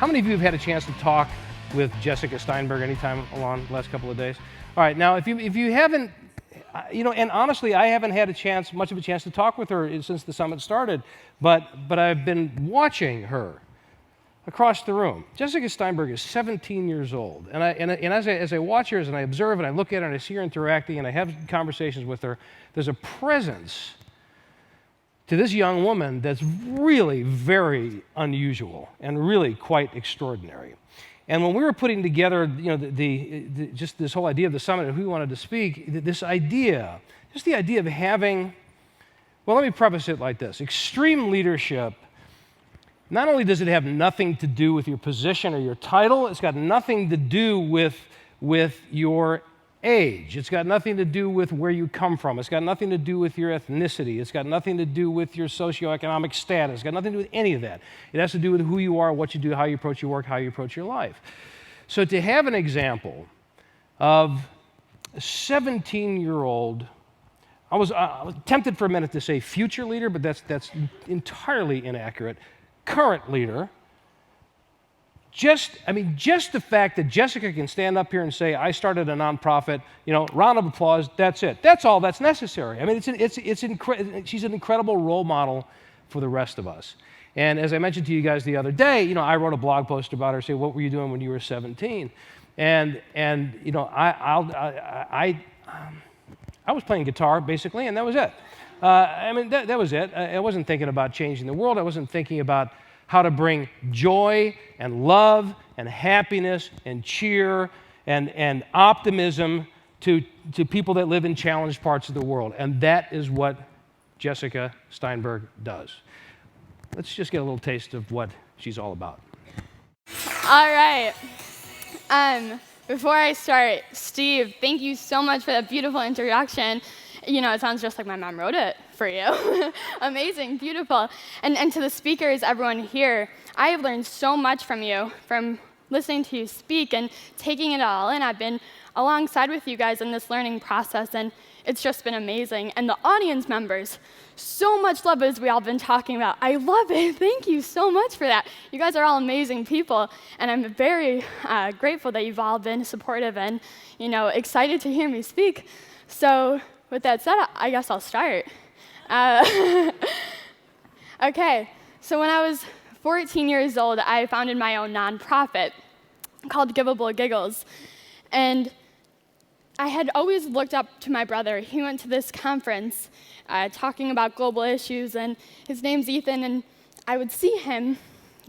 How many of you have had a chance to talk with Jessica Steinberg anytime along the last couple of days? All right, now if you haven't, and honestly, I haven't had much of a chance to talk with her since the summit started, but I've been watching her across the room. Jessica Steinberg is 17 years old, and as I watch her, and I observe and I look at her and I see her interacting and I have conversations with her, there's a presence to this young woman that's really very unusual and really quite extraordinary. And when we were putting together, just this whole idea of the summit and who wanted to speak, the idea of having, well, let me preface it like this: extreme leadership. Not only does it have nothing to do with your position or your title, it's got nothing to do with your age. It's got nothing to do with where you come from. It's got nothing to do with your ethnicity. It's got nothing to do with your socioeconomic status. It's got nothing to do with any of that. It has to do with who you are, what you do, how you approach your work, how you approach your life. So to have an example of a 17-year-old, I was tempted for a minute to say future leader, but that's entirely inaccurate. Current leader. Just the fact that Jessica can stand up here and say, I started a nonprofit, round of applause, that's it. That's all that's necessary. I mean, she's an incredible role model for the rest of us. And as I mentioned to you guys the other day, I wrote a blog post about her, say, what were you doing when you were 17? And I was playing guitar, basically, and that was it. That was it. I wasn't thinking about changing the world. I wasn't thinking about how to bring joy and love and happiness and cheer and optimism to people that live in challenged parts of the world. And that is what Jessica Steinberg does. Let's just get a little taste of what she's all about. All right. Before I start, Steve, thank you so much for that beautiful introduction. It sounds just like my mom wrote it for you. Amazing, beautiful. And to the speakers, everyone here, I have learned so much from you, from listening to you speak and taking it all in. I've been alongside with you guys in this learning process, and it's just been amazing. And the audience members, so much love as we all been talking about. I love it. Thank you so much for that. You guys are all amazing people, and I'm very grateful that you've all been supportive and, excited to hear me speak. So with that said, I guess I'll start. Okay, so when I was 14 years old, I founded my own nonprofit called Giveable Giggles. And I had always looked up to my brother. He went to this conference talking about global issues, and his name's Ethan, and I would see him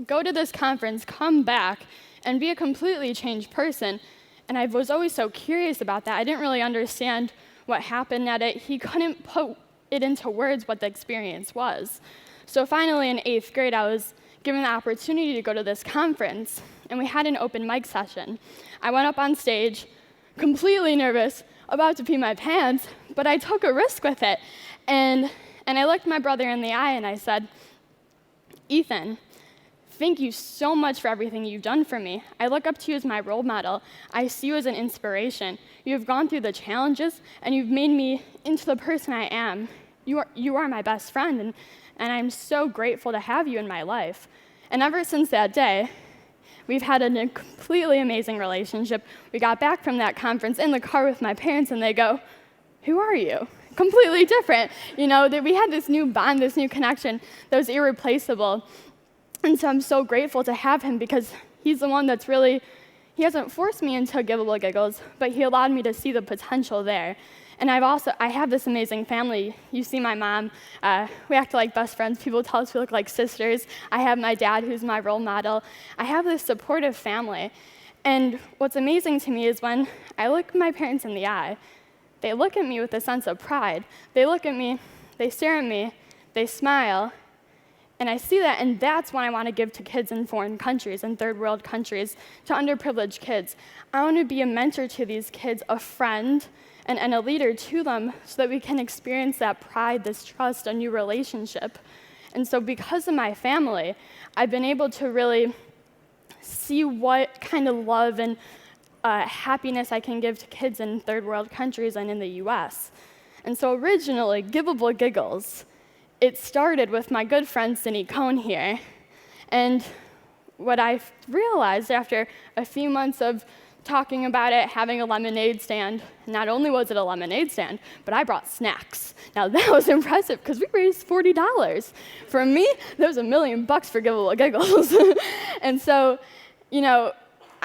go to this conference, come back, and be a completely changed person. And I was always so curious about that. I didn't really understand what happened at it. He couldn't put it into words what the experience was. So finally in 8th grade, I was given the opportunity to go to this conference, and we had an open mic session. I went up on stage, completely nervous, about to pee my pants, but I took a risk with it. And I looked my brother in the eye and I said, Ethan, thank you so much for everything you've done for me. I look up to you as my role model. I see you as an inspiration. You have gone through the challenges, and you've made me into the person I am. You are my best friend, and I'm so grateful to have you in my life. And ever since that day, we've had a completely amazing relationship. We got back from that conference in the car with my parents, and they go, who are you? Completely different. That we had this new bond, this new connection that was irreplaceable. And so I'm so grateful to have him, because he's the one that's really, he hasn't forced me into Giveable Giggles, but he allowed me to see the potential there. And I have this amazing family. You see my mom. We act like best friends. People tell us we look like sisters. I have my dad, who's my role model. I have this supportive family. And what's amazing to me is when I look my parents in the eye, they look at me with a sense of pride. They look at me, they stare at me, they smile, and I see that, and that's what I want to give to kids in foreign countries, in third world countries, to underprivileged kids. I want to be a mentor to these kids, a friend, and a leader to them, so that we can experience that pride, this trust, a new relationship. And so because of my family, I've been able to really see what kind of love and happiness I can give to kids in third world countries and in the US. And so originally, Giveable Giggles, it started with my good friend Cindy Cohn here. And what I realized after a few months of talking about it, having a lemonade stand, not only was it a lemonade stand, but I brought snacks. Now that was impressive because we raised $40. For me, that was $1 million for Giveable Giggles. And so,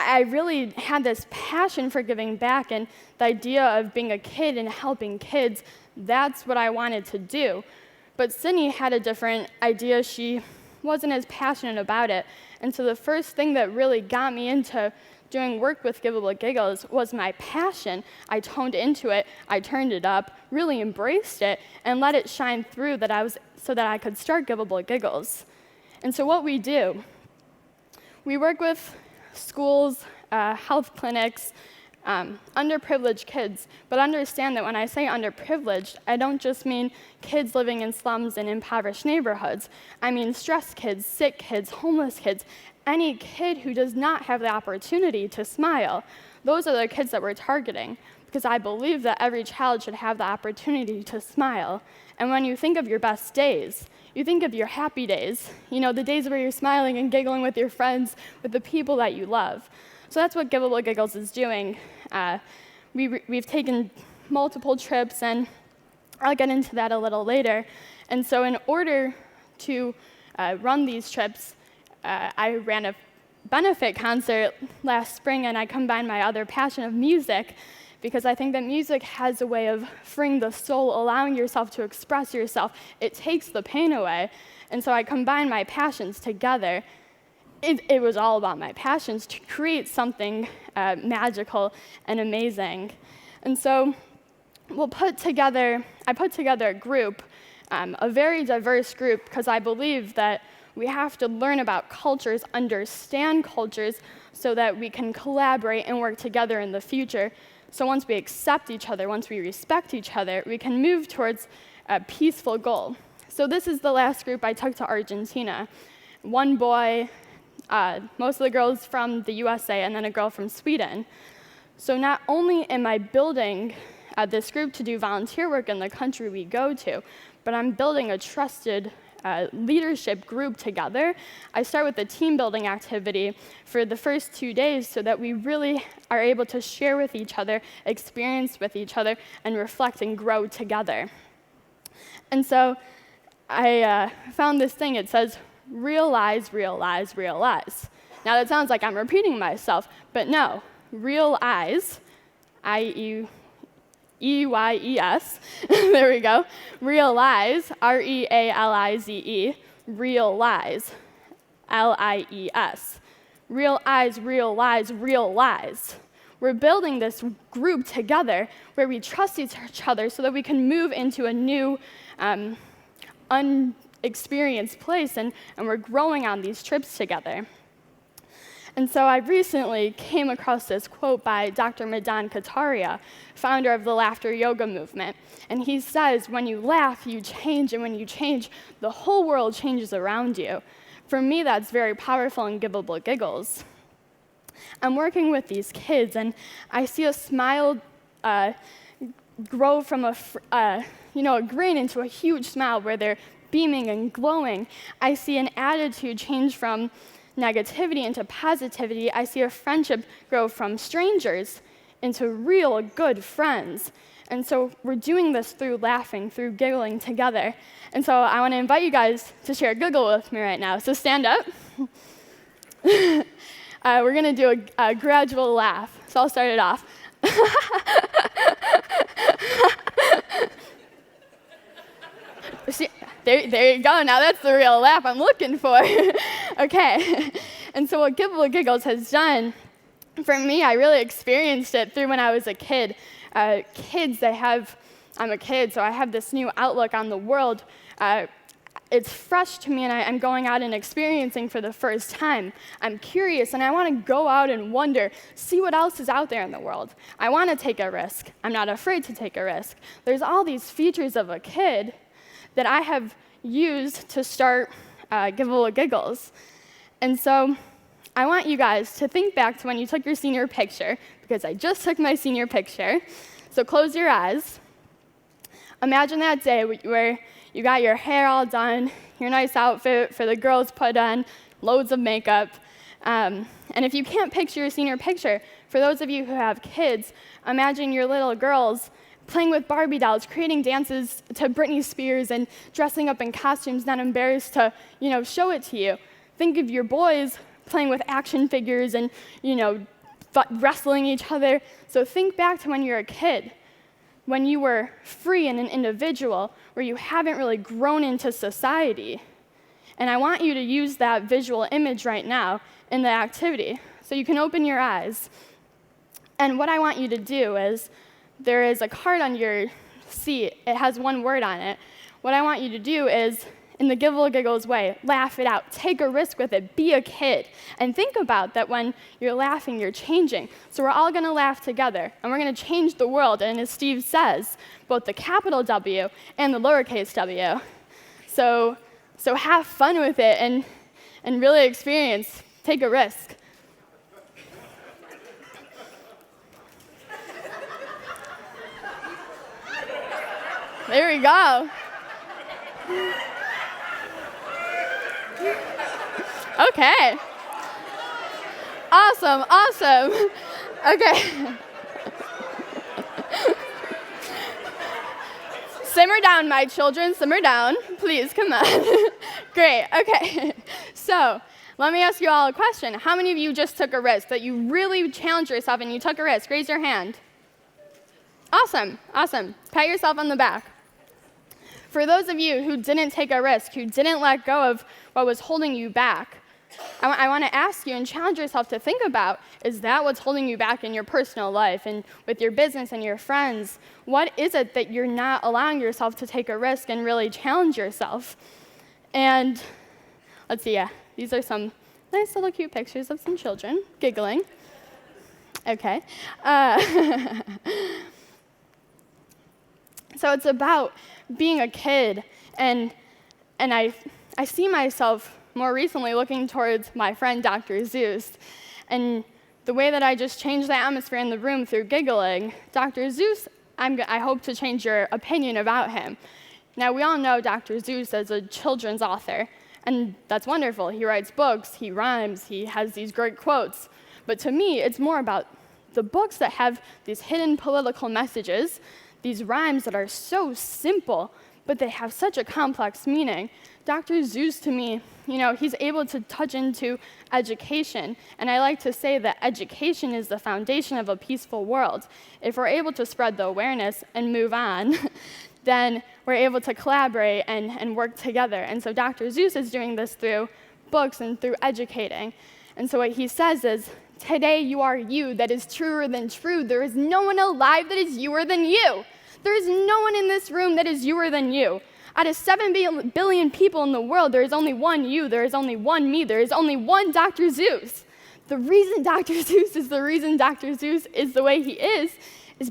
I really had this passion for giving back, and the idea of being a kid and helping kids, that's what I wanted to do. But Sydney had a different idea. She wasn't as passionate about it. And so the first thing that really got me into doing work with Giveable Giggles was my passion. I toned into it, I turned it up, really embraced it, and let it shine through so that I could start Giveable Giggles. And so what we do, we work with schools, health clinics, underprivileged kids, but understand that when I say underprivileged, I don't just mean kids living in slums and impoverished neighborhoods. I mean stressed kids, sick kids, homeless kids, any kid who does not have the opportunity to smile. Those are the kids that we're targeting, because I believe that every child should have the opportunity to smile. And when you think of your best days, you think of your happy days, the days where you're smiling and giggling with your friends, with the people that you love. So that's what Giveable Giggles is doing. We've taken multiple trips, and I'll get into that a little later. And so in order to run these trips, I ran a benefit concert last spring, and I combined my other passion of music, because I think that music has a way of freeing the soul, allowing yourself to express yourself. It takes the pain away. And so I combined my passions together. It was all about my passions to create something magical and amazing. And so I put together a group, a very diverse group, because I believe that we have to learn about cultures, understand cultures, so that we can collaborate and work together in the future. So once we accept each other, once we respect each other, we can move towards a peaceful goal. So this is the last group I took to Argentina. One boy, most of the girls from the USA, and then a girl from Sweden. So not only am I building this group to do volunteer work in the country we go to, but I'm building a trusted leadership group together. I start with a team building activity for the first 2 days so that we really are able to share with each other, experience with each other, and reflect and grow together. And so I found this thing. It says, realize, realize, realize. Now that sounds like I'm repeating myself, but no. Realize, E-Y-E-S, there we go. Realize, R-E-A-L-I-Z-E, realize, L-I-E-S. Realize, realize, realize. We're building this group together where we trust each other so that we can move into a new, unexperienced place, and we're growing on these trips together. And so I recently came across this quote by Dr. Madan Kataria, founder of the Laughter Yoga movement. And he says, when you laugh, you change, and when you change, the whole world changes around you. For me, that's very powerful in Giveable Giggles. I'm working with these kids, and I see a smile grow from a grin into a huge smile where they're beaming and glowing. I see an attitude change from negativity into positivity. I see a friendship grow from strangers into real good friends. And so we're doing this through laughing, through giggling together. And so I want to invite you guys to share a giggle with me right now. So stand up. We're going to do a gradual laugh. So I'll start it off. See, there you go. Now that's the real laugh I'm looking for. Okay. And so what Giveable Giggles has done, for me, I really experienced it through when I was a kid. I'm a kid, so I have this new outlook on the world. It's fresh to me, and I'm going out and experiencing for the first time. I'm curious, and I want to go out and wonder, see what else is out there in the world. I want to take a risk. I'm not afraid to take a risk. There's all these features of a kid that I have used to start Giveable Giggles. And so I want you guys to think back to when you took your senior picture, because I just took my senior picture. So close your eyes. Imagine that day where you got your hair all done, your nice outfit for the girls put on, loads of makeup, And if you can't picture your senior picture, for those of you who have kids, imagine your little girls playing with Barbie dolls, creating dances to Britney Spears and dressing up in costumes, not embarrassed to, show it to you. Think of your boys playing with action figures and, wrestling each other. So think back to when you were a kid, when you were free and an individual, where you haven't really grown into society. And I want you to use that visual image right now in the activity. So you can open your eyes. And what I want you to do is, there is a card on your seat. It has one word on it. What I want you to do is, in the Givable Giggles way, laugh it out. Take a risk with it. Be a kid. And think about that when you're laughing, you're changing. So we're all going to laugh together, and we're going to change the world. And as Steve says, both the capital W and the lowercase w. So have fun with it and really experience. Take a risk. There we go. Okay. Awesome. Okay. Simmer down, my children. Simmer down. Please, come on. Great. Okay. So, let me ask you all a question. How many of you just took a risk, that you really challenged yourself and you took a risk? Raise your hand. Awesome. Pat yourself on the back. For those of you who didn't take a risk, who didn't let go of what was holding you back, I want to ask you and challenge yourself to think about, is that what's holding you back in your personal life and with your business and your friends? What is it that you're not allowing yourself to take a risk and really challenge yourself? And let's see, these are some nice little cute pictures of some children giggling. Okay. So it's about being a kid, and I see myself more recently looking towards my friend Dr. Zeus, and the way that I just changed the atmosphere in the room through giggling. Dr. Zeus, I hope to change your opinion about him. Now, we all know Dr. Zeus as a children's author, and that's wonderful. He writes books, he rhymes, he has these great quotes. But to me, it's more about the books that have these hidden political messages, these rhymes that are so simple, but they have such a complex meaning. Dr. Zeus, to me, he's able to touch into education. And I like to say that education is the foundation of a peaceful world. If we're able to spread the awareness and move on, then we're able to collaborate and work together. And so Dr. Zeus is doing this through books and through educating. And so what he says is, today you are you that is truer than true. There is no one alive that is youer than you. There is no one in this room that is youer than you. Out of 7 billion people in the world, there is only one you, there is only one me, there is only one Dr. Zeus. The reason Dr. Zeus is the reason Dr. Zeus is the way he is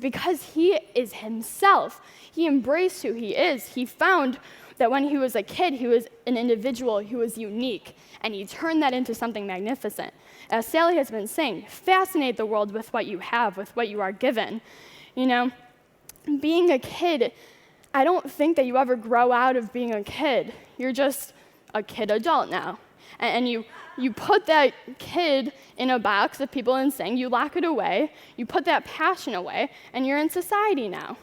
because he is himself. He embraced who he is. He found that when he was a kid, he was an individual who was unique, and he turned that into something magnificent. As Sally has been saying, fascinate the world with what you have, with what you are given. Being a kid, I don't think that you ever grow out of being a kid. You're just a kid adult now. And you put that kid in a box of people and saying, you lock it away, you put that passion away, and you're in society now.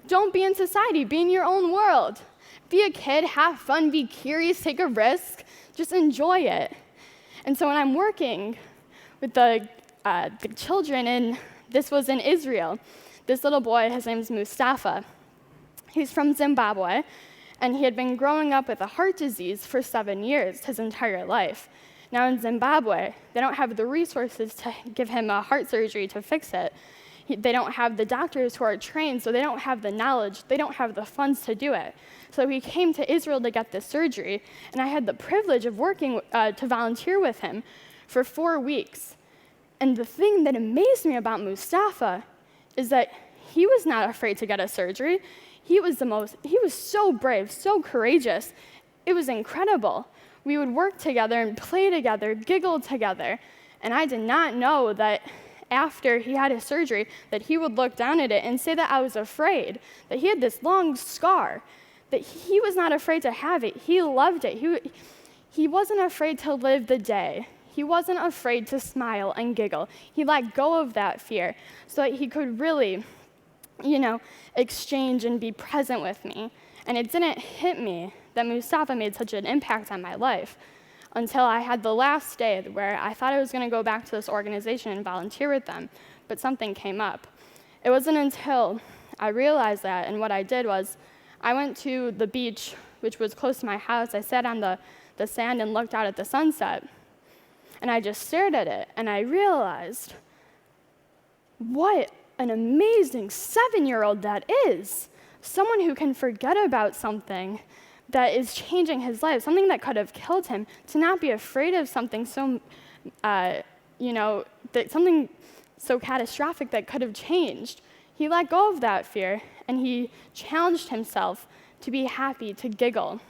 Don't be in society, be in your own world. Be a kid, have fun, be curious, take a risk, just enjoy it. And so when I'm working with the children, and this was in Israel, this little boy, his name's Mustafa. He's from Zimbabwe, and he had been growing up with a heart disease for 7 years, his entire life. Now in Zimbabwe, they don't have the resources to give him a heart surgery to fix it. They don't have the doctors who are trained, so they don't have the knowledge, they don't have the funds to do it. So he came to Israel to get this surgery, and I had the privilege of working to volunteer with him for 4 weeks. And the thing that amazed me about Mustafa is that he was not afraid to get a surgery. He was so brave, so courageous. It was incredible. We would work together and play together, giggle together. And I did not know that after he had his surgery, that he would look down at it and say that I was afraid, that he had this long scar, that he was not afraid to have it. He loved it. He wasn't afraid to live the day. he wasn't afraid to smile and giggle. He let go of that fear so that he could really, exchange and be present with me. And it didn't hit me that Mustafa made such an impact on my life until I had the last day where I thought I was going to go back to this organization and volunteer with them, but something came up. It wasn't until I realized that, and what I did was I went to the beach, which was close to my house. I sat on the sand and looked out at the sunset, and I just stared at it, and I realized what an amazing 7-year-old that is. Someone who can forget about something that is changing his life, something that could have killed him, to not be afraid of something so, something so catastrophic that could have changed. He let go of that fear, and he challenged himself to be happy, to giggle.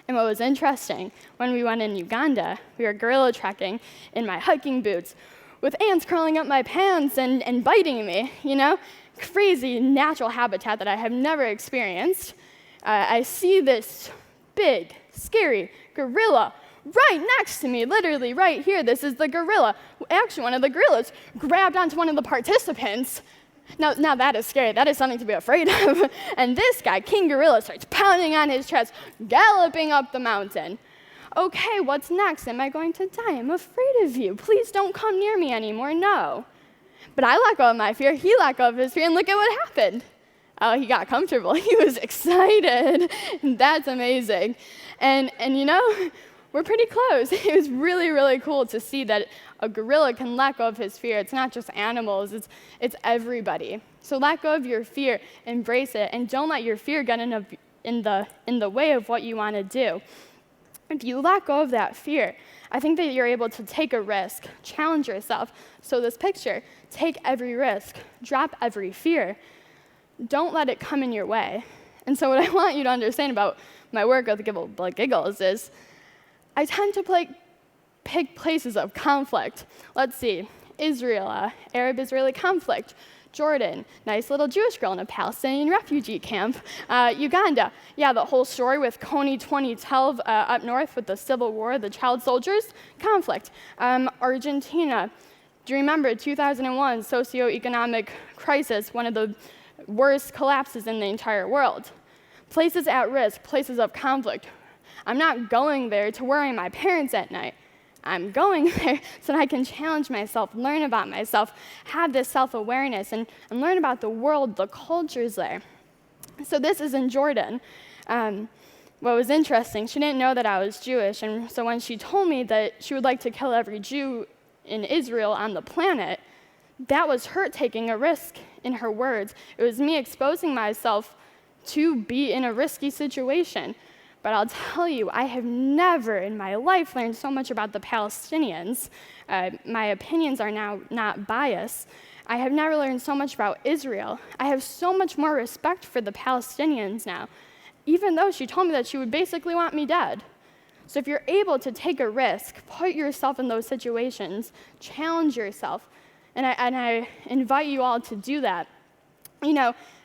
And what was interesting, when we went in Uganda, we were gorilla trekking in my hiking boots with ants crawling up my pants and biting me, crazy natural habitat that I have never experienced. I see this big, scary gorilla right next to me, literally right here. This is the gorilla. Actually, one of the gorillas grabbed onto one of the participants. Now that is scary. That is something to be afraid of. And this guy, King Gorilla, starts pounding on his chest, galloping up the mountain. Okay, what's next? Am I going to die? I'm afraid of you. Please don't come near me anymore. No. But I let go of my fear. He let go of his fear, and look at what happened. Oh, he got comfortable. He was excited. That's amazing. And we're pretty close. It was really, really cool to see that a gorilla can let go of his fear. It's not just animals, it's everybody. So let go of your fear, embrace it, and don't let your fear get in the way of what you want to do. If you let go of that fear, I think that you're able to take a risk, challenge yourself. So this picture, take every risk, drop every fear. Don't let it come in your way. And so what I want you to understand about my work with Givable Giggles is I tend to pick places of conflict. Let's see, Israel, Arab-Israeli conflict. Jordan, nice little Jewish girl in a Palestinian refugee camp. Uganda, the whole story with Coney 2012 up north with the civil war, the child soldiers, conflict. Argentina, do you remember 2001 socioeconomic crisis, one of the worst collapses in the entire world? Places at risk, places of conflict. I'm not going there to worry my parents at night. I'm going there so that I can challenge myself, learn about myself, have this self-awareness, and learn about the world, the cultures there. So this is in Jordan. What was interesting, she didn't know that I was Jewish, and so when she told me that she would like to kill every Jew in Israel on the planet, that was her taking a risk in her words. It was me exposing myself to be in a risky situation. But I'll tell you, I have never in my life learned so much about the Palestinians. My opinions are now not biased. I have never learned so much about Israel. I have so much more respect for the Palestinians now, even though she told me that she would basically want me dead. So if you're able to take a risk, put yourself in those situations, challenge yourself, and I invite you all to do that.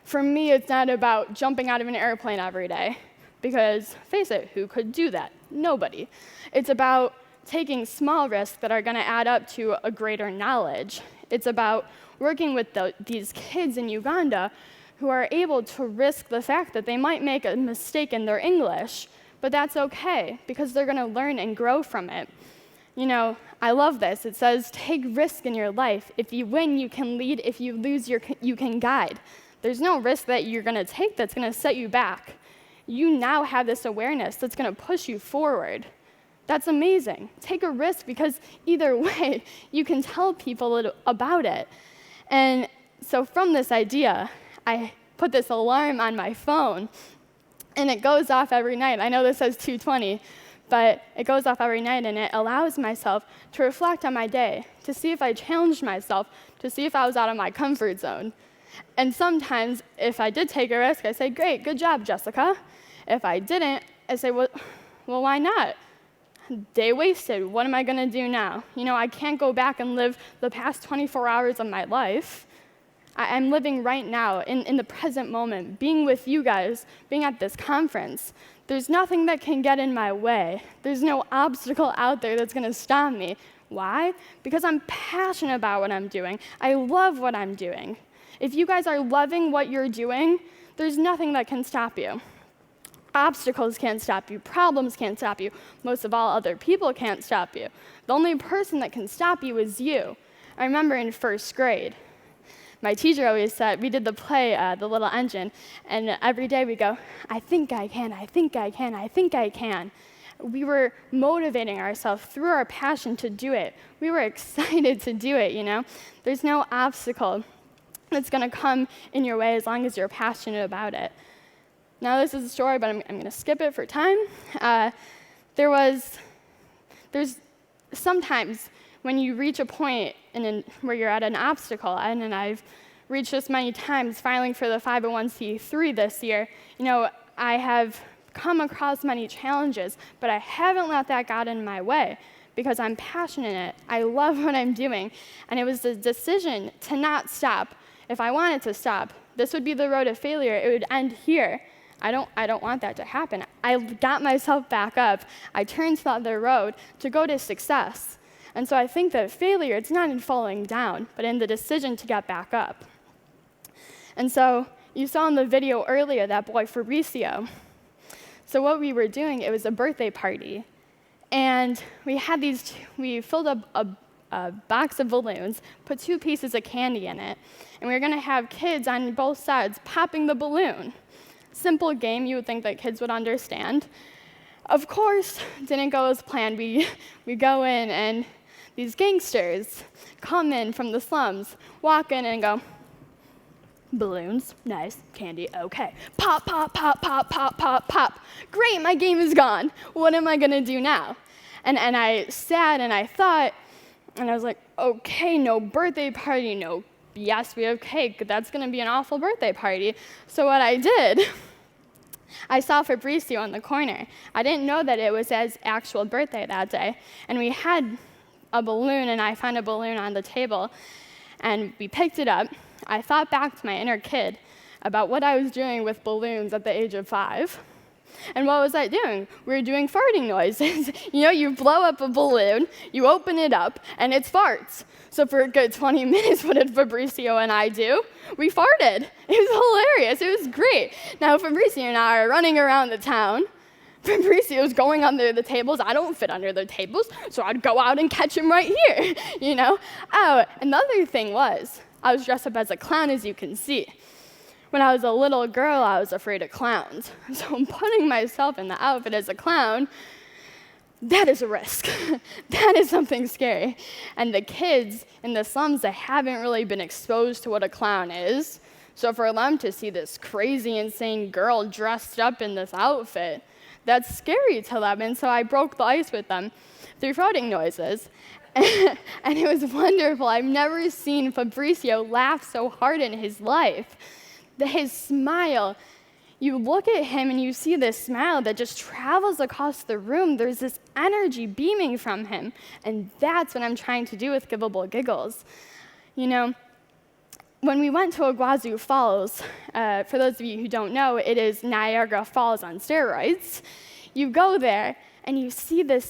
For me, it's not about jumping out of an airplane every day. Because, face it, who could do that? Nobody. It's about taking small risks that are going to add up to a greater knowledge. It's about working with these kids in Uganda who are able to risk the fact that they might make a mistake in their English, but that's okay, because they're going to learn and grow from it. I love this. It says, take risk in your life. If you win, you can lead. If you lose, you can guide. There's no risk that you're going to take that's going to set you back. You now have this awareness that's going to push you forward. That's amazing. Take a risk, because either way, you can tell people about it. And so from this idea, I put this alarm on my phone, and it goes off every night. I know this says 2:20, but it goes off every night, and it allows myself to reflect on my day, to see if I challenged myself, to see if I was out of my comfort zone. And sometimes, if I did take a risk, I say, great, good job, Jessica. If I didn't, I say, well, why not? Day wasted. What am I going to do now? I can't go back and live the past 24 hours of my life. I'm living right now, in the present moment, being with you guys, being at this conference. There's nothing that can get in my way. There's no obstacle out there that's going to stop me. Why? Because I'm passionate about what I'm doing. I love what I'm doing. If you guys are loving what you're doing, there's nothing that can stop you. Obstacles can't stop you. Problems can't stop you. Most of all, other people can't stop you. The only person that can stop you is you. I remember in first grade, my teacher always said, we did the play, The Little Engine, and every day we go, I think I can, I think I can, I think I can. We were motivating ourselves through our passion to do it. We were excited to do it, you know? There's no obstacle that's going to come in your way as long as you're passionate about it. Now, this is a story, but I'm going to skip it for time. There's sometimes when you reach a point where you're at an obstacle, and I've reached this many times, filing for the 501c3 this year, you know, I have come across many challenges, but I haven't let that get in my way because I'm passionate in it. I love what I'm doing, and it was the decision to not stop. If I wanted to stop, this would be the road to failure. It would end here. I don't want that to happen. I got myself back up. I turned to the other road to go to success. And so I think that failure, it's not in falling down, but in the decision to get back up. And so you saw in the video earlier that boy Fabricio. So what we were doing, it was a birthday party. And we filled up a box of balloons, put 2 pieces of candy in it, and we were going to have kids on both sides popping the balloon. Simple game, you would think that kids would understand. Of course, didn't go as planned. We go in, and these gangsters come in from the slums, walk in and go, balloons, nice, candy, okay. Pop, pop, pop, pop, pop, pop, pop. Great, my game is gone. What am I going to do now? And I sat and I thought, and I was like, okay, no birthday party, no, yes, we have cake. That's going to be an awful birthday party. So what I did, I saw Fabricio in the corner. I didn't know that it was his actual birthday that day. And we had a balloon, and I found a balloon on the table, and we picked it up. I thought back to my inner kid about what I was doing with balloons at the age of 5. And what was I doing? We were doing farting noises. You know, you blow up a balloon, you open it up, and it's farts. So for a good 20 minutes, what did Fabricio and I do? We farted. It was hilarious. It was great. Now, Fabricio and I are running around the town. Fabricio's going under the tables. I don't fit under the tables, so I'd go out and catch him right here, you know? Oh, another thing was, I was dressed up as a clown, as you can see. When I was a little girl, I was afraid of clowns. So putting myself in the outfit as a clown, that is a risk. That is something scary. And the kids in the slums, they haven't really been exposed to what a clown is. So for them to see this crazy, insane girl dressed up in this outfit, that's scary to them. And so I broke the ice with them through farting noises. And it was wonderful. I've never seen Fabricio laugh so hard in his life. His smile, you look at him and you see this smile that just travels across the room. There's this energy beaming from him. And that's what I'm trying to do with Giveable Giggles. You know, when we went to Iguazu Falls, for those of you who don't know, it is Niagara Falls on steroids. You go there and you see the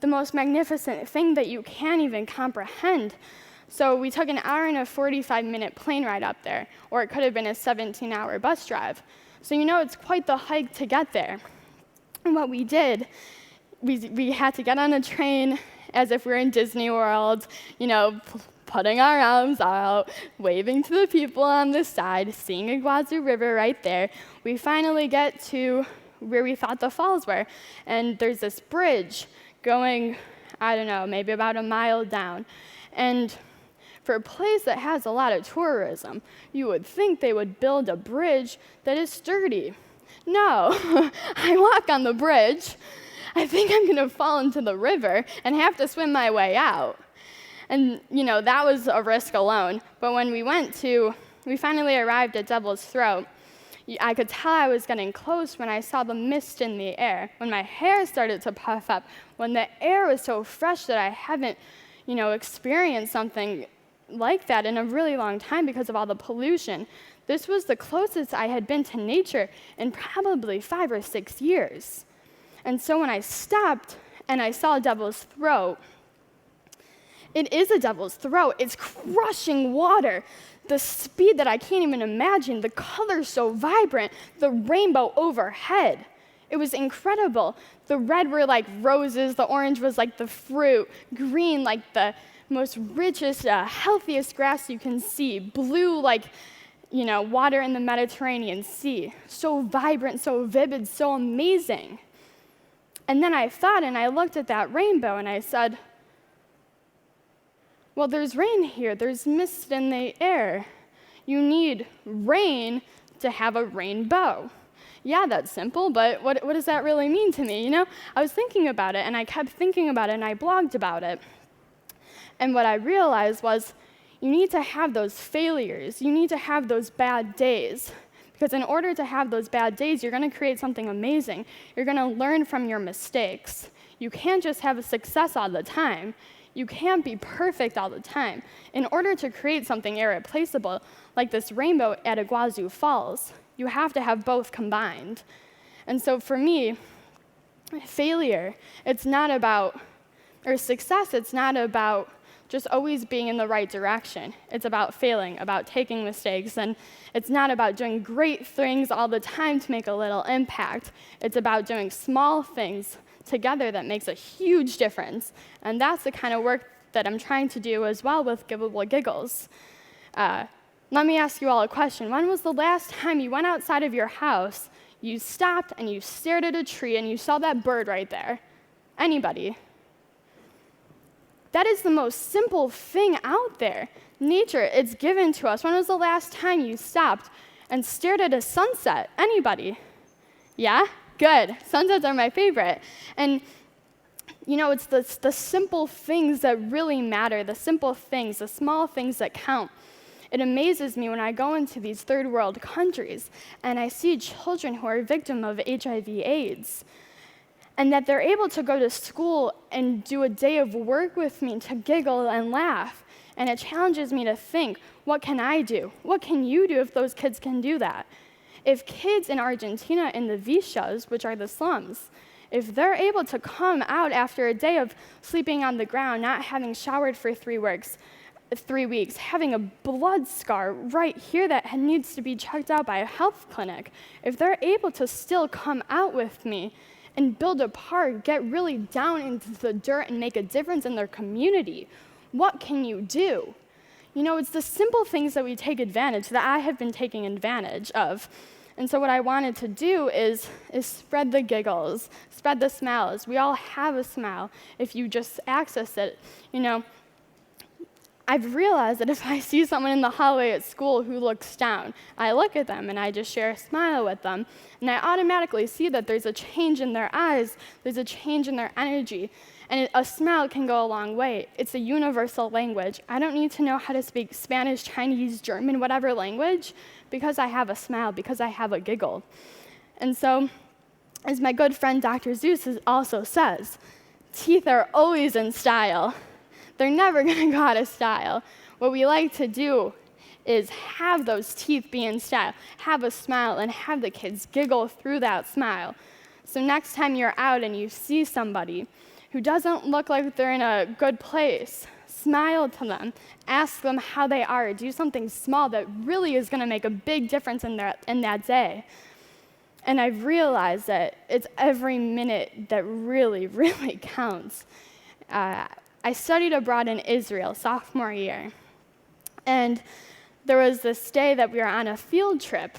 most magnificent thing that you can't even comprehend. So we took an hour and a 45-minute plane ride up there, or it could have been a 17-hour bus drive. So you know it's quite the hike to get there. And what we did, we had to get on a train as if we were in Disney World, you know, putting our arms out, waving to the people on the side, seeing Iguazu River right there. We finally get to where we thought the falls were, and there's this bridge going, I don't know, maybe about a mile down. And for a place that has a lot of tourism, you would think they would build a bridge that is sturdy. No, I walk on the bridge. I think I'm going to fall into the river and have to swim my way out. And, you know, that was a risk alone. But when we finally arrived at Devil's Throat, I could tell I was getting close when I saw the mist in the air, when my hair started to puff up, when the air was so fresh that I haven't, you know, experienced something like that in a really long time because of all the pollution. This was the closest I had been to nature in probably 5 or 6 years. And so when I stopped and I saw a devil's throat, it is a devil's throat. It's crushing water. The speed that I can't even imagine, the colors so vibrant, the rainbow overhead. It was incredible. The red were like roses, the orange was like the fruit, green like the most richest, healthiest grass you can see, blue like, water in the Mediterranean Sea. So vibrant, so vivid, so amazing. And then I thought, and I looked at that rainbow, and I said, well, there's rain here. There's mist in the air. You need rain to have a rainbow. Yeah, that's simple, but what does that really mean to me? I was thinking about it, and I kept thinking about it, and I blogged about it. And what I realized was you need to have those failures. You need to have those bad days. Because in order to have those bad days, you're going to create something amazing. You're going to learn from your mistakes. You can't just have a success all the time. You can't be perfect all the time. In order to create something irreplaceable, like this rainbow at Iguazu Falls, you have to have both combined. And so for me, failure, success, it's not about just always being in the right direction. It's about failing, about taking mistakes, and it's not about doing great things all the time to make a little impact. It's about doing small things together that makes a huge difference. And that's the kind of work that I'm trying to do as well with Giveable Giggles. Let me ask you all a question. When was the last time you went outside of your house, you stopped and you stared at a tree and you saw that bird right there? Anybody? That is the most simple thing out there. Nature, it's given to us. When was the last time you stopped and stared at a sunset? Anybody? Yeah? Good. Sunsets are my favorite. And, it's the simple things that really matter, the simple things, the small things that count. It amazes me when I go into these third world countries and I see children who are victims of HIV/AIDS, and that they're able to go to school and do a day of work with me to giggle and laugh. And it challenges me to think, what can I do? What can you do if those kids can do that? If kids in Argentina in the Villas, which are the slums, if they're able to come out after a day of sleeping on the ground, not having showered for 3 weeks, having a blood scar right here that needs to be checked out by a health clinic, if they're able to still come out with me and build a park, get really down into the dirt and make a difference in their community, what can you do? It's the simple things that we take advantage, that I have been taking advantage of. And so what I wanted to do is spread the giggles, spread the smiles. We all have a smile if you just access it. I've realized that if I see someone in the hallway at school who looks down, I look at them and I just share a smile with them, and I automatically see that there's a change in their eyes, there's a change in their energy, and a smile can go a long way. It's a universal language. I don't need to know how to speak Spanish, Chinese, German, whatever language, because I have a smile, because I have a giggle. And so, as my good friend Dr. Zeus also says, teeth are always in style. They're never going to go out of style. What we like to do is have those teeth be in style, have a smile, and have the kids giggle through that smile. So next time you're out and you see somebody who doesn't look like they're in a good place, smile to them, ask them how they are, do something small that really is going to make a big difference in that day. And I've realized that it's every minute that really, really counts. I studied abroad in Israel sophomore year, and there was this day that we were on a field trip,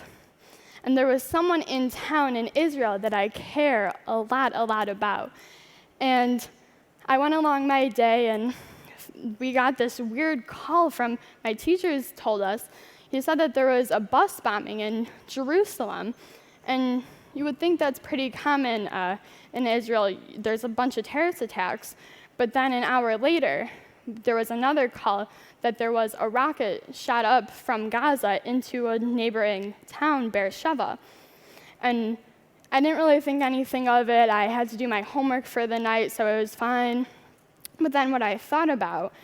and there was someone in town in Israel that I care a lot about. And I went along my day, and we got this weird call from my teachers told us. He said that there was a bus bombing in Jerusalem, and you would think that's pretty common in Israel. There's a bunch of terrorist attacks. But then an hour later, there was another call that there was a rocket shot up from Gaza into a neighboring town, Beersheba. And I didn't really think anything of it. I had to do my homework for the night, so it was fine. But then what I thought about,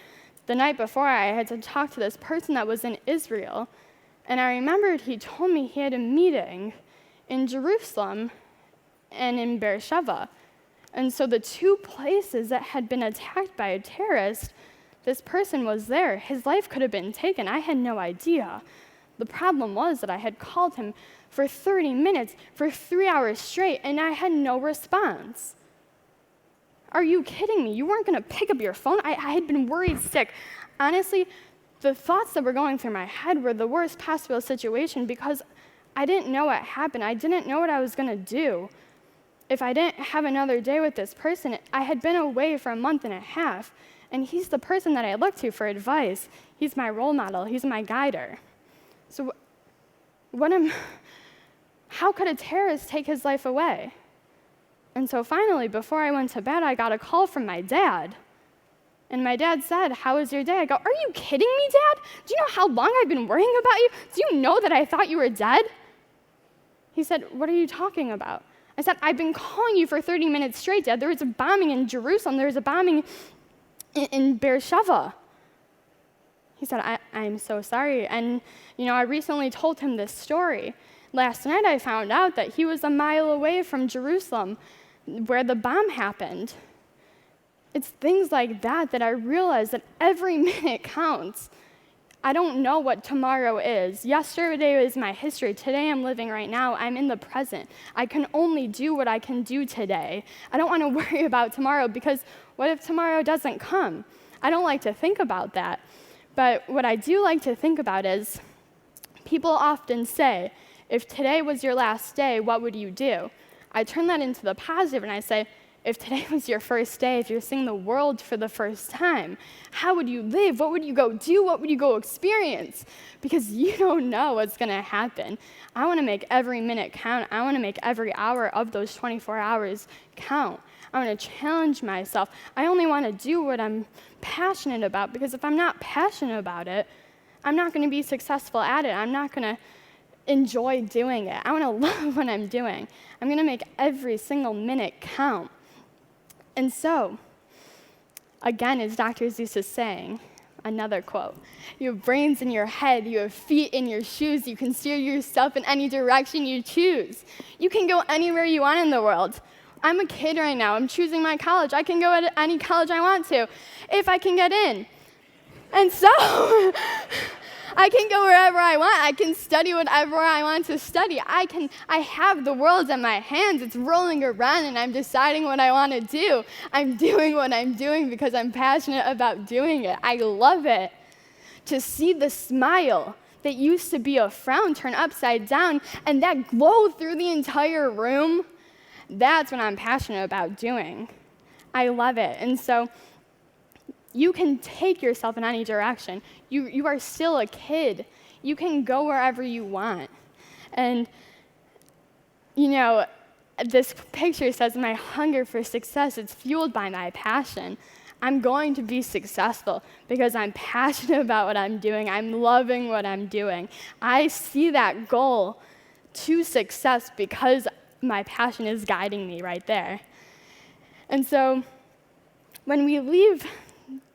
the night before, I had to talk to this person that was in Israel, And I remembered he told me he had a meeting in Jerusalem and in Beersheba. And so the two places that had been attacked by a terrorist, this person was there. His life could have been taken. I had no idea. The problem was that I had called him for 30 minutes, for 3 hours straight, and I had no response. Are you kidding me? You weren't going to pick up your phone? I had been worried sick. Honestly, the thoughts that were going through my head were the worst possible situation because I didn't know what happened. I didn't know what I was going to do. If I didn't have another day with this person, I had been away for a month and a half, and he's the person that I look to for advice. He's my role model. He's my guider. So how could a terrorist take his life away? And so finally, before I went to bed, I got a call from my dad. And my dad said, "How was your day?" I go, "Are you kidding me, Dad? Do you know how long I've been worrying about you? Do you know that I thought you were dead?" He said, "What are you talking about?" I said, "I've been calling you for 30 minutes straight, Dad. There was a bombing in Jerusalem. There was a bombing in Beersheba." He said, I'm so sorry. And, I recently told him this story. Last night I found out that he was a mile away from Jerusalem where the bomb happened. It's things like that I realize that every minute counts. I don't know what tomorrow is. Yesterday was my history. Today I'm living right now. I'm in the present. I can only do what I can do today. I don't want to worry about tomorrow because what if tomorrow doesn't come? I don't like to think about that. But what I do like to think about is people often say, if today was your last day, what would you do? I turn that into the positive and I say, if today was your first day, if you're seeing the world for the first time, how would you live? What would you go do? What would you go experience? Because you don't know what's going to happen. I want to make every minute count. I want to make every hour of those 24 hours count. I want to challenge myself. I only want to do what I'm passionate about because if I'm not passionate about it, I'm not going to be successful at it. I'm not going to enjoy doing it. I want to love what I'm doing. I'm going to make every single minute count. And so, again, as Dr. Zeus is saying, another quote, you have brains in your head, you have feet in your shoes, you can steer yourself in any direction you choose. You can go anywhere you want in the world. I'm a kid right now, I'm choosing my college. I can go at any college I want to, if I can get in. And so, I can go wherever I want. I can study whatever I want to study. I have the world in my hands. It's rolling around and I'm deciding what I want to do. I'm doing what I'm doing because I'm passionate about doing it. I love it. To see the smile that used to be a frown turn upside down and that glow through the entire room, that's what I'm passionate about doing. I love it. And so you can take yourself in any direction. You are still a kid. You can go wherever you want. And, this picture says, my hunger for success is fueled by my passion. I'm going to be successful because I'm passionate about what I'm doing. I'm loving what I'm doing. I see that goal to success because my passion is guiding me right there. And so when we leave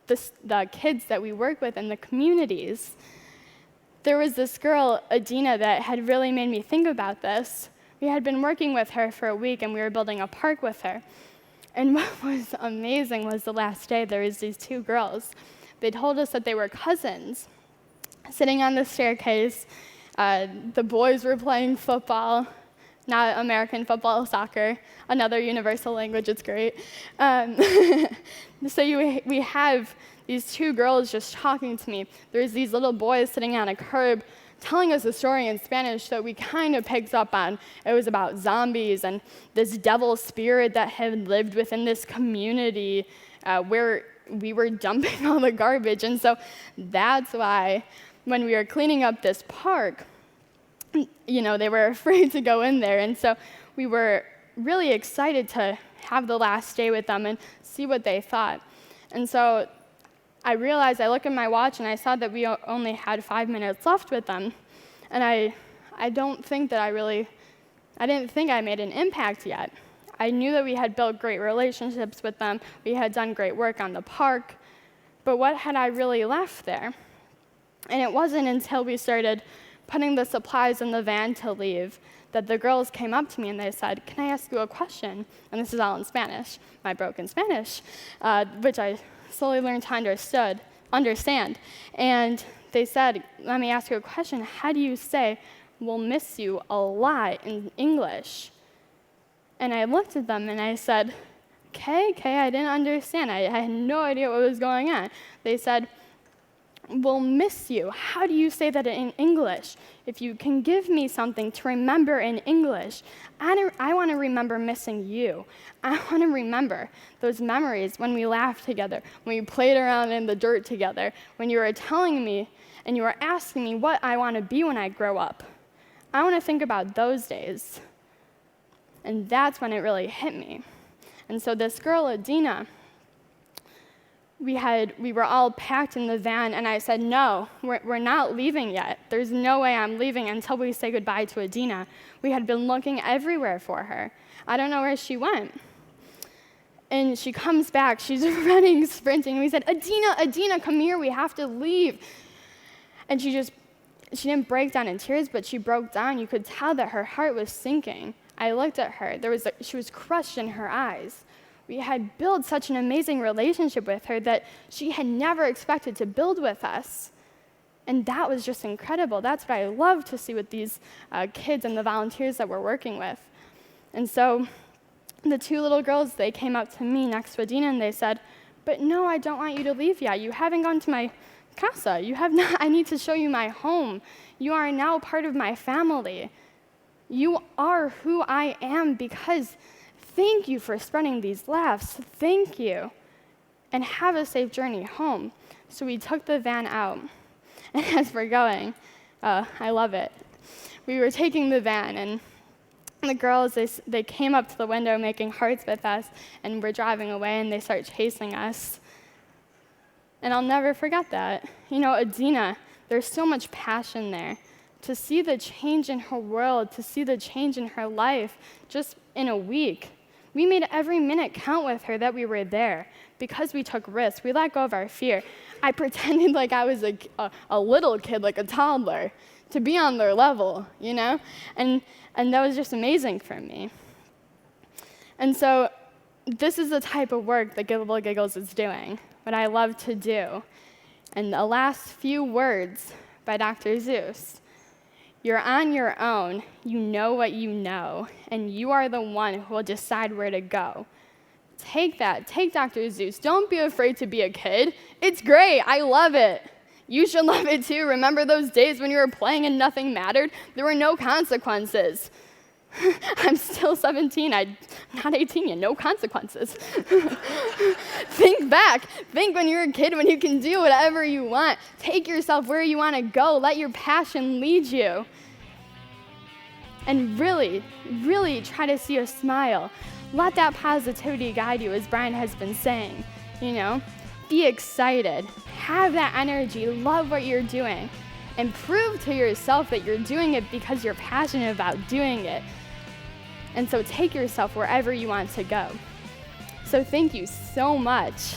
the kids that we work with in the communities, there was this girl, Adina, that had really made me think about this. We had been working with her for a week, and we were building a park with her. And what was amazing was the last day, there was these two girls. They told us that they were cousins. Sitting on the staircase, the boys were playing football, not American football, soccer, another universal language, it's great. So we have these two girls just talking to me. There's these little boys sitting on a curb telling us a story in Spanish that we kind of picked up on. It was about zombies and this devil spirit that had lived within this community where we were dumping all the garbage. And so that's why when we were cleaning up this park, they were afraid to go in there. And so we were really excited to have the last day with them and see what they thought. And so I realized, I looked at my watch and I saw that we only had 5 minutes left with them. And I don't think that I didn't think I made an impact yet. I knew that we had built great relationships with them. We had done great work on the park. But what had I really left there? And it wasn't until we started putting the supplies in the van to leave, that the girls came up to me and they said, "Can I ask you a question?" And this is all in Spanish, my broken Spanish, which I slowly learned to understand. And they said, "Let me ask you a question. How do you say, 'we'll miss you a lot' in English?" And I looked at them and I said, okay, I didn't understand. I had no idea what was going on. They said, "We'll miss you. How do you say that in English? If you can give me something to remember in English, I want to remember missing you. I want to remember those memories when we laughed together, when we played around in the dirt together, when you were telling me and you were asking me what I want to be when I grow up. I want to think about those days." And that's when it really hit me. And so this girl, Adina, we were all packed in the van, and I said, "No, we're not leaving yet. There's no way I'm leaving until we say goodbye to Adina." We had been looking everywhere for her. I don't know where she went. And she comes back, she's running, sprinting, and we said, Adina, come here, we have to leave." And she didn't break down in tears, but she broke down. You could tell that her heart was sinking. I looked at her, she was crushed in her eyes. We had built such an amazing relationship with her that she had never expected to build with us. And that was just incredible. That's what I love to see with these kids and the volunteers that we're working with. And so the two little girls, they came up to me next to Adina and they said, "But no, I don't want you to leave yet. You haven't gone to my casa. You have not. I need to show you my home. You are now part of my family. You are who I am because thank you for spreading these laughs. Thank you. And have a safe journey home." So we took the van out. And as we're going, I love it. We were taking the van, and the girls, they came up to the window making hearts with us, and we're driving away, and they start chasing us. And I'll never forget that. You know, Adina, there's so much passion there. To see the change in her world, to see the change in her life just in a week. We made every minute count with her that we were there because we took risks. We let go of our fear. I pretended like I was a little kid, like a toddler, to be on their level, you know? And that was just amazing for me. And so this is the type of work that Giveable Giggles is doing, what I love to do. And the last few words by Dr. Seuss. "You're on your own, you know what you know, and you are the one who will decide where to go." Take that, take Dr. Seuss. Don't be afraid to be a kid. It's great, I love it. You should love it too. Remember those days when you were playing and nothing mattered? There were no consequences. I'm still 17, I'm not 18 yet, no consequences. Think back, think when you were a kid when you can do whatever you want. Take yourself where you want to go, let your passion lead you. And really, really try to see a smile. Let that positivity guide you, as Brian has been saying, you know. Be excited, have that energy, love what you're doing, and prove to yourself that you're doing it because you're passionate about doing it. And so take yourself wherever you want to go. So thank you so much.